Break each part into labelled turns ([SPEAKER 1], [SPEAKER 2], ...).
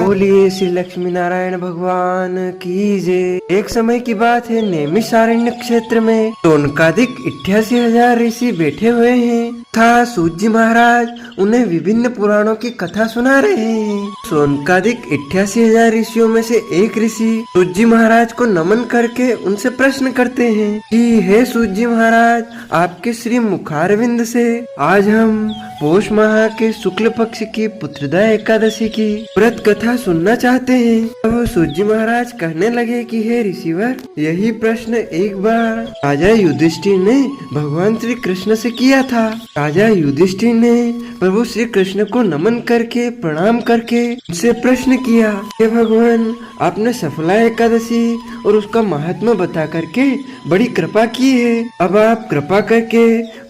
[SPEAKER 1] बोलिए श्री लक्ष्मी नारायण भगवान की जय। एक समय की बात है, नैमिषारण्य क्षेत्र में टोनकादिक 88,000 ऋषि बैठे हुए हैं तथा सूत जी महाराज उन्हें विभिन्न पुराणों की कथा सुना रहे हैं। सोनकादिक 88,000 ऋषियों में से एक ऋषि सूत जी महाराज को नमन करके उनसे प्रश्न करते हैं कि हे सूत जी महाराज, आपके श्री मुखारविंद से आज हम पौष माह के शुक्ल पक्ष की पुत्रदा एकादशी की व्रत कथा सुनना चाहते हैं। तो सूत जी महाराज कहने लगे कि हे ऋषिवर, यही प्रश्न एक बार राजा युधिष्ठिर ने भगवान श्री कृष्ण से किया था। राजा युधिष्ठिर ने प्रभु श्री कृष्ण को नमन करके प्रणाम करके उनसे प्रश्न किया, हे भगवान, आपने सफला एकादशी और उसका महात्मा बता करके बड़ी कृपा की है। अब आप कृपा करके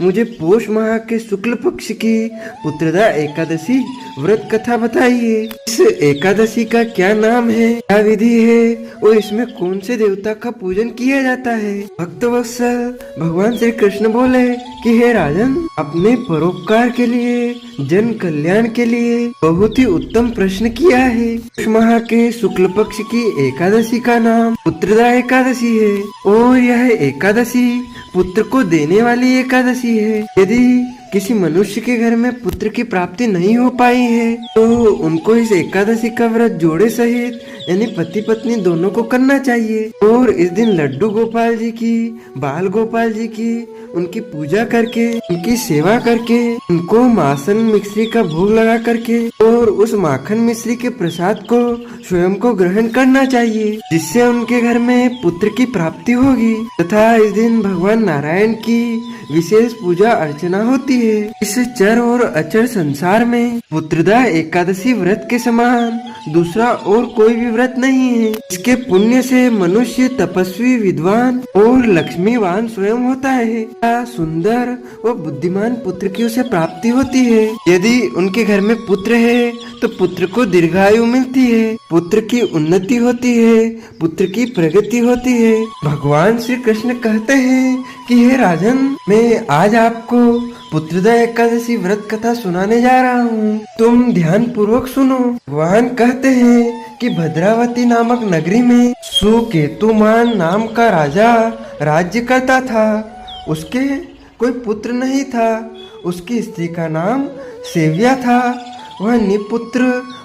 [SPEAKER 1] मुझे पौष माह के शुक्ल पक्ष की पुत्रदा एकादशी व्रत कथा बताइए। इस एकादशी का क्या नाम है, क्या विधि है और इसमें कौन से देवता का पूजन किया जाता है। भक्तवत्सल भगवान श्री कृष्ण बोले कि हे राजन, अपने परोपकार के लिए, जन कल्याण के लिए बहुत ही उत्तम प्रश्न किया है। पौष माह के शुक्ल पक्ष की एकादशी का नाम पुत्रदा एकादशी है और यह एकादशी पुत्र को देने वाली एकादशी है। यदि किसी मनुष्य के घर में पुत्र की प्राप्ति नहीं हो पाई है तो उनको इस एकादशी का व्रत जोड़े सहित यानी पति पत्नी दोनों को करना चाहिए और इस दिन लड्डू गोपाल जी की, बाल गोपाल जी की उनकी पूजा करके, उनकी सेवा करके, उनको मासन मिश्री का भोग लगा करके और उस माखन मिश्री के प्रसाद को स्वयं को ग्रहण करना चाहिए, जिससे उनके घर में पुत्र की प्राप्ति होगी। तथा इस दिन भगवान नारायण की विशेष पूजा अर्चना होती है। इस चर और अचर संसार में पुत्रदा एकादशी व्रत के समान दूसरा और कोई भी व्रत नहीं है। इसके पुण्य से मनुष्य तपस्वी, विद्वान और लक्ष्मीवान स्वयं होता है। सुंदर व बुद्धिमान पुत्र की उसे प्राप्ति होती है। यदि उनके घर में पुत्र है तो पुत्र को दीर्घायु मिलती है, पुत्र की उन्नति होती है, पुत्र की प्रगति होती है। भगवान श्री कृष्ण कहते हैं कि हे राजन, मैं आज आपको पुत्रदा एकादशी व्रत कथा सुनाने जा रहा हूँ, तुम ध्यान पूर्वक सुनो। भगवान कहते हैं कि भद्रावती नामक नगरी में सुकेतुमान नाम का राजा राज्य करता था। उसके कोई पुत्र नहीं था। उसकी स्त्री का नाम सेव्या था। वह निपुत्र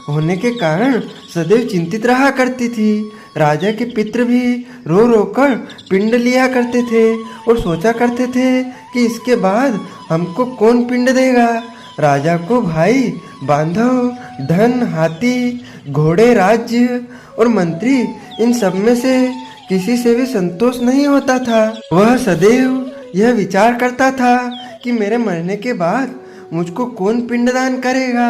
[SPEAKER 1] होने के कारण सदैव चिंतित रहा करती थी। राजा के पितृ भी रो रो कर पिंड लिया करते थे और सोचा करते थे कि इसके बाद हमको कौन पिंड देगा। राजा को भाई, बांधव, धन, हाथी, घोड़े, राज्य और मंत्री, इन सब में से किसी से भी संतोष नहीं होता था। वह सदैव यह विचार करता था कि मेरे मरने के बाद मुझको कौन पिंडदान करेगा।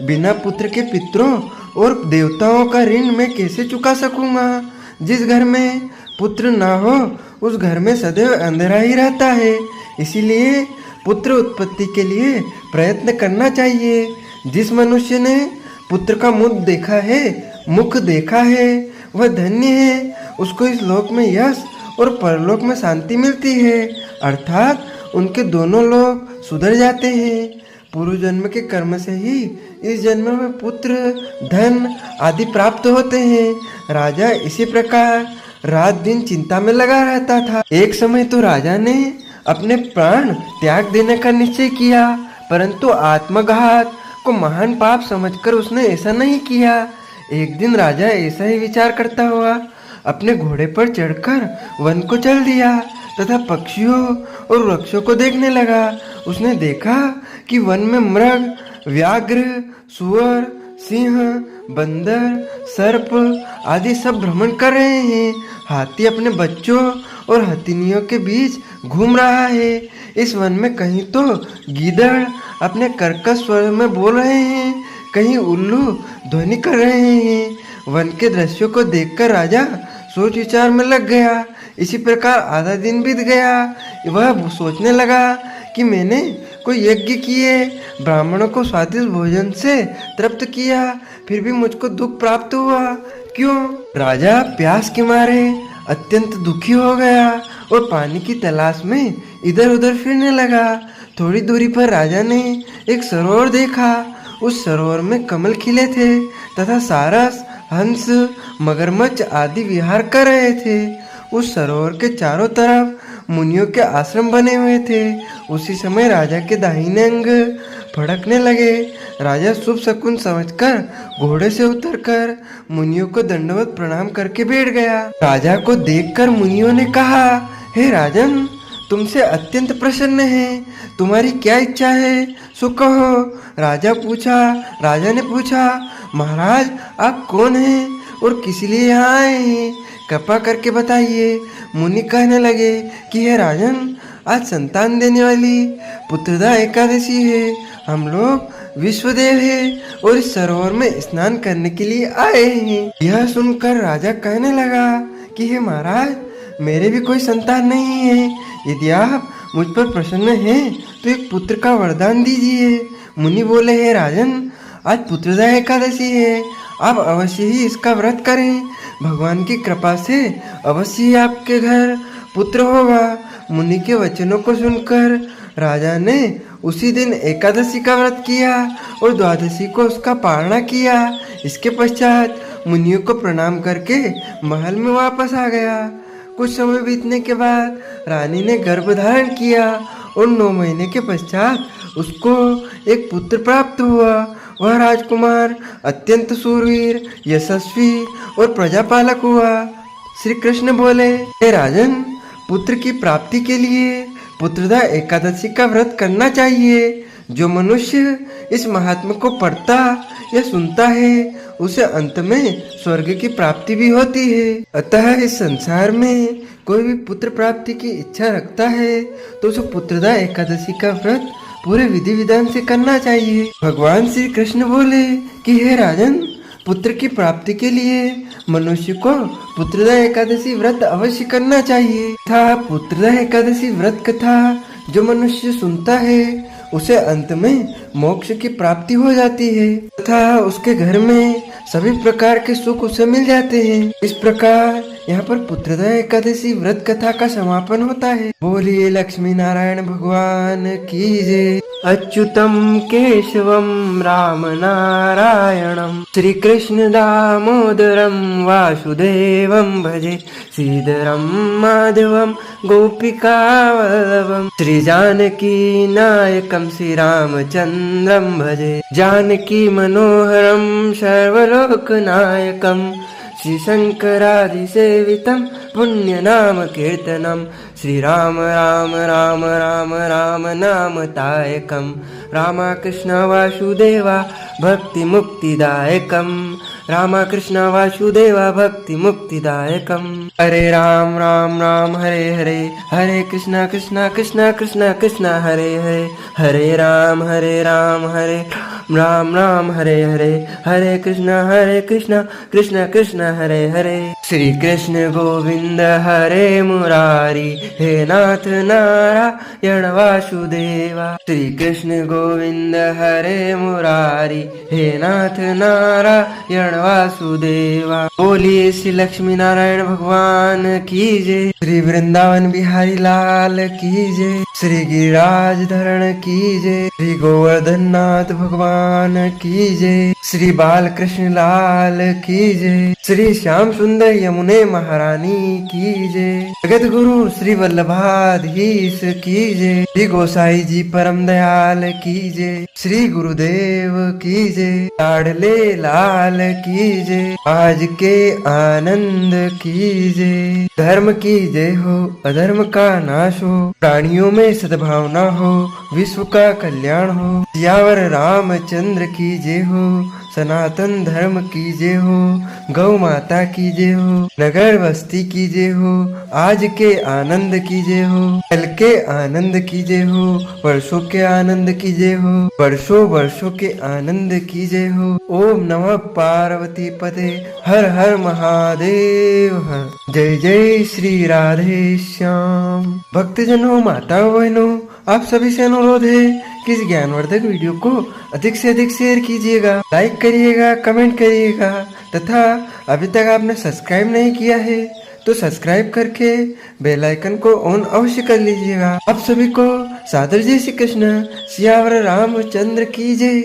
[SPEAKER 1] बिना पुत्र के पितरों और देवताओं का ऋण मैं कैसे चुका सकूंगा। जिस घर में पुत्र ना हो उस घर में सदैव अंधेरा ही रहता है। इसीलिए पुत्र उत्पत्ति के लिए प्रयत्न करना चाहिए। जिस मनुष्य ने पुत्र का मुख देखा है वह धन्य है। उसको इस लोक में यश और परलोक में शांति मिलती है, अर्थात उनके दोनों लोग सुधर जाते हैं। पूर्व जन्म के कर्म से ही इस जन्म में पुत्र, धन आदि प्राप्त होते हैं। राजा इसी प्रकार रात दिन चिंता में लगा रहता था। एक समय तो राजा ने अपने प्राण त्याग देने का निश्चय किया, परंतु आत्मघात को महान पाप समझकर उसने ऐसा नहीं किया। एक दिन राजा ऐसा ही विचार करता हुआ अपने घोड़े पर चढ़कर वन को चल दिया तथा पक्षियों और वृक्षों को देखने लगा। उसने देखा कि वन में मृग, व्याघ्र, सुअर, सिंह, बंदर, सर्प आदि सब भ्रमण कर रहे हैं। हाथी अपने बच्चों और हथिनियों के बीच घूम रहा है। इस वन में कहीं तो गीदड़ अपने कर्कश स्वर में बोल रहे हैं, कहीं उल्लू ध्वनि कर रहे हैं। वन के दृश्यों को देखकर राजा सोच विचार में लग गया। इसी प्रकार आधा दिन बीत गया। वह सोचने लगा कि मैंने कोई यज्ञ किए, ब्राह्मणों को स्वादिष्ट भोजन से तृप्त किया, फिर भी मुझको दुख प्राप्त हुआ, क्यों? राजा प्यास के मारे अत्यंत दुखी हो गया और पानी की तलाश में इधर उधर फिरने लगा। थोड़ी दूरी पर राजा ने एक सरोवर देखा। उस सरोवर में कमल खिले थे तथा सारस, हंस, मगरमच्छ आदि विहार कर रहे थे। उस सरोवर के चारों तरफ मुनियों के आश्रम बने हुए थे। उसी समय राजा के दाहिने अंग फड़कने लगे। राजा शुभ शकुन समझकर घोड़े से उतरकर मुनियों को दंडवत प्रणाम करके बैठ गया। राजा को देखकर मुनियों ने कहा, हे राजन, तुमसे अत्यंत प्रसन्न है, तुम्हारी क्या इच्छा है सो कहो। राजा ने पूछा, महाराज आप कौन हैं और किस लिए यहाँ आए हैं, कृपा करके बताइए। मुनि कहने लगे कि हे राजन, आज संतान देने वाली पुत्रदा एकादशी है। हम लोग विश्वदेव है और इस सरोवर में स्नान करने के लिए आए हैं। यह सुनकर राजा कहने लगा कि हे महाराज, मेरे भी कोई संतान नहीं है। यदि आप मुझ पर प्रसन्न हैं तो एक पुत्र का वरदान दीजिए। मुनि बोले, हे राजन, आज पुत्रदा एकादशी है, आप अवश्य ही इसका व्रत करें। भगवान की कृपा से अवश्य ही आपके घर पुत्र होगा। मुनि के वचनों को सुनकर राजा ने उसी दिन एकादशी का व्रत किया और द्वादशी को उसका पारणा किया। इसके पश्चात मुनियों को प्रणाम करके महल में वापस आ गया। कुछ समय बीतने के बाद रानी ने गर्भ धारण किया और 9 महीने के पश्चात उसको एक पुत्र प्राप्त हुआ। वह राजकुमार अत्यंत शूरवीर, यशस्वी और प्रजापालक हुआ। श्री कृष्ण बोले, हे राजन, पुत्र की प्राप्ति के लिए पुत्रदा एकादशी का व्रत करना चाहिए। जो मनुष्य इस महात्मा को पढ़ता या सुनता है उसे अंत में स्वर्ग की प्राप्ति भी होती है। अतः इस संसार में कोई भी पुत्र प्राप्ति की इच्छा रखता है तो उसे पुत्रदा एकादशी का व्रत पूरे विधि विधान से करना चाहिए। भगवान श्री कृष्ण बोले कि हे राजन, पुत्र की प्राप्ति के लिए मनुष्य को पुत्रदा एकादशी व्रत अवश्य करना चाहिए। था पुत्रदा एकादशी व्रत कथा जो मनुष्य सुनता है उसे अंत में मोक्ष की प्राप्ति हो जाती है तथा उसके घर में सभी प्रकार के सुख उसे मिल जाते हैं। इस प्रकार यहाँ पर पुत्रदा एकादशी व्रत कथा का समापन होता है। बोलिए लक्ष्मी नारायण भगवान की जय। अच्युतम केशवम राम नारायणम श्री कृष्ण दामोदरम वासुदेवम भजे श्रीधरम माधवम गोपिका वल्लभम श्री जानकी नायकम श्री रामचंद्रम भजे जानकी मनोहरम सर्वलोक नायकम श्री शंकरादिसेवितं पुण्य नाम कीर्तनम श्री राम राम राम राम राम नाम तायकम रामकृष्ण वासुदेवा भक्ति मुक्तिदायकम रामकृष्ण वासुदेवा भक्ति मुक्तिदायकम। हरे राम राम राम हरे हरे हरे कृष्णा कृष्णा कृष्णा कृष्णा कृष्णा हरे हरे हरे राम हरे राम राम हरे हरे हरे कृष्णा कृष्णा कृष्णा हरे हरे। श्री कृष्ण गोविंद हरे मुरारी हे नाथ नारायण वासुदेवा श्री कृष्ण गोविंद हरे मुरारी हे नाथ नारायण वासुदेवा। बोलिए श्री लक्ष्मी नारायण भगवान की जय। श्री वृंदावन बिहारी लाल की जय। श्री गिरिराज धरण की जय। श्री गोवर्धन नाथ भगवान की जय। श्री बालकृष्ण लाल की जय। श्री श्याम सुंदर यमुने महारानी की जय। जगत गुरु श्री वल्लभाधीश की जय। श्री गोसाई जी परम दयाल की जय। श्री गुरुदेव की जय। लाडले लाल की जय। आज के आनंद की जय। धर्म की जय हो, अधर्म का नाश हो, प्राणियों में सद्भावना हो, विश्व का कल्याण हो। सियावर रामचंद्र की जय हो, सनातन धर्म की जय हो, गौ माता की जय हो, नगर बस्ती की जय हो, आज के आनंद की जय हो, कल के आनंद की जय हो, वर्षों के आनंद की जय हो, वर्षों वर्षों के आनंद की जय हो। ओम नमः पार्वती पते हर हर महादेव हर। जय जय श्री राधे श्याम। भक्तजनों, माताओं, बहनों, आप सभी से अनुरोध है कि इस ज्ञानवर्धक वीडियो को अधिक से अधिक शेयर कीजिएगा, लाइक करिएगा, कमेंट करिएगा तथा अभी तक आपने सब्सक्राइब नहीं किया है तो सब्सक्राइब करके बेल आइकन को ऑन अवश्य कर लीजिएगा। आप सभी को सादर जय श्री कृष्ण। सियावर रामचंद्र की जय।